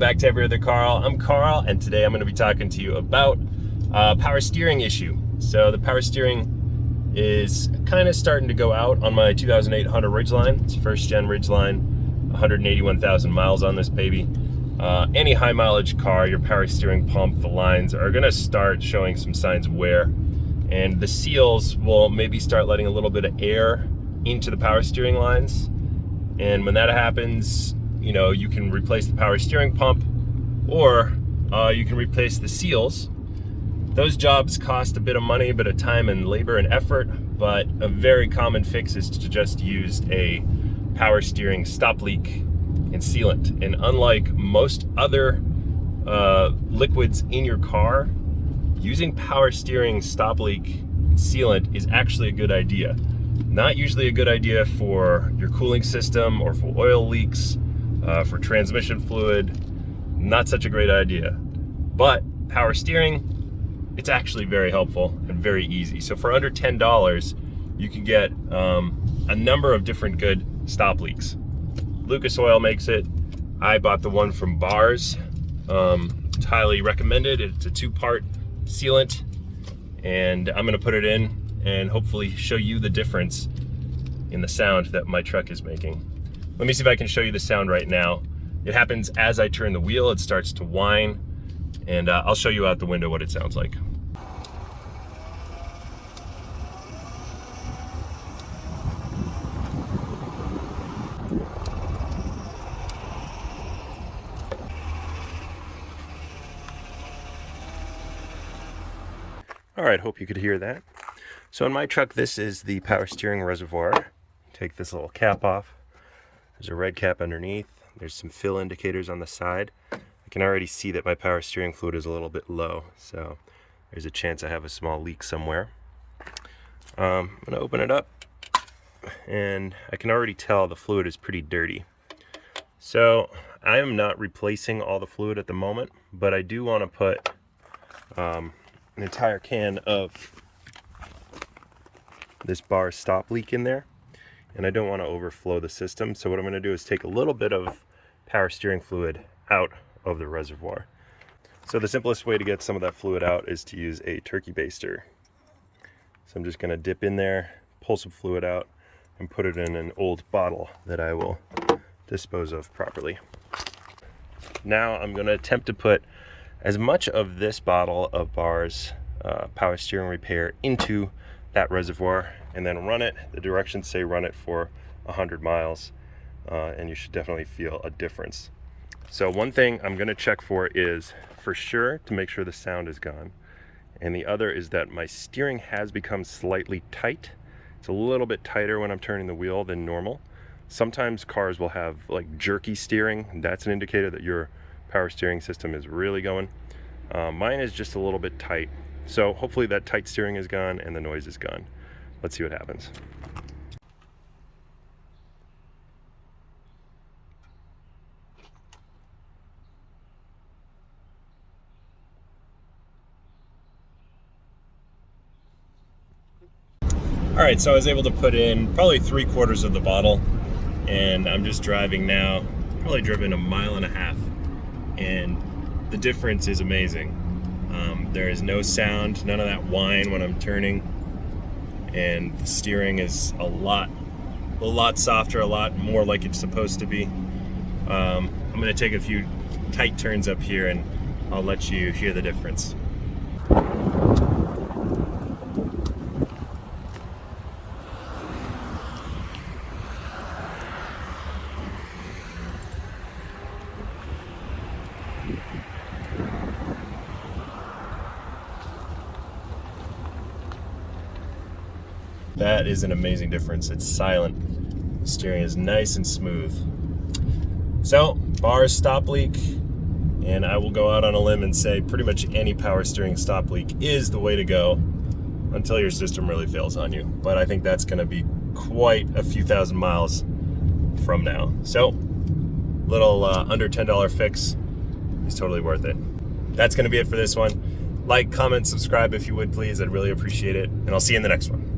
back to Every Other Carl. I'm Carl, and today I'm going to be talking to you about power steering issue. So the power steering is kind of starting to go out on my 2008 Honda Ridgeline. It's first gen Ridgeline, 181,000 miles on this baby. Any high mileage car, your power steering pump, the lines are going to start showing some signs of wear, and the seals will maybe start letting a little bit of air into the power steering lines. And when that happens, you know, you can replace the power steering pump, or you can replace the seals. Those jobs cost a bit of money, a bit of time and labor and effort, but a very common fix is to just use a power steering stop leak and sealant. And unlike most other liquids in your car, using power steering stop leak sealant is actually a good idea. Not usually a good idea for your cooling system or for oil leaks, for transmission fluid. Not such a great idea. But power steering, it's actually very helpful and very easy. So for under $10, you can get a number of different good stop leaks. Lucas Oil makes it. I bought the one from Bars. It's highly recommended. It's a 2-part sealant, and I'm gonna put it in and hopefully show you the difference in the sound that my truck is making. Let me see if I can show you the sound right now. It happens as I turn the wheel. It starts to whine, and I'll show you out the window what it sounds like. All right, hope you could hear that. So in my truck, this is the power steering reservoir. Take this little cap off. There's a red cap underneath. There's some fill indicators on the side. I can already see that my power steering fluid is a little bit low, so there's a chance I have a small leak somewhere. I'm gonna open it up, and I can already tell the fluid is pretty dirty. So I am not replacing all the fluid at the moment, but I do want to put an entire can of this bar stop leak in there, and I don't want to overflow the system. So what I'm going to do is take a little bit of power steering fluid out of the reservoir. So the simplest way to get some of that fluid out is to use a turkey baster. So I'm just going to dip in there, pull some fluid out, and put it in an old bottle that I will dispose of properly. Now I'm going to attempt to put as much of this bottle of Bars power steering repair into that reservoir, and then run it. The directions say run it for 100 miles, and you should definitely feel a difference. So one thing I'm going to check for is for sure to make sure the sound is gone, and the other is that my steering has become slightly tight. It's a little bit tighter when I'm turning the wheel than normal. Sometimes cars will have like jerky steering. That's an indicator that your power steering system is really going. Mine is just a little bit tight. So hopefully that tight steering is gone and the noise is gone. Let's see what happens. All right, so I was able to put in probably 3/4 of the bottle, and I'm just driving now, probably driven 1.5 miles, and the difference is amazing. There is no sound, none of that whine when I'm turning, and the steering is a lot softer, a lot more like it's supposed to be. I'm gonna take a few tight turns up here, and I'll let you hear the difference. That is an amazing difference. It's silent. The steering is nice and smooth. So, Bars stop leak, and I will go out on a limb and say pretty much any power steering stop leak is the way to go until your system really fails on you. But I think that's going to be quite a few thousand miles from now. So, little under $10 fix is totally worth it. That's going to be it for this one. Like, comment, subscribe if you would, please. I'd really appreciate it. And I'll see you in the next one.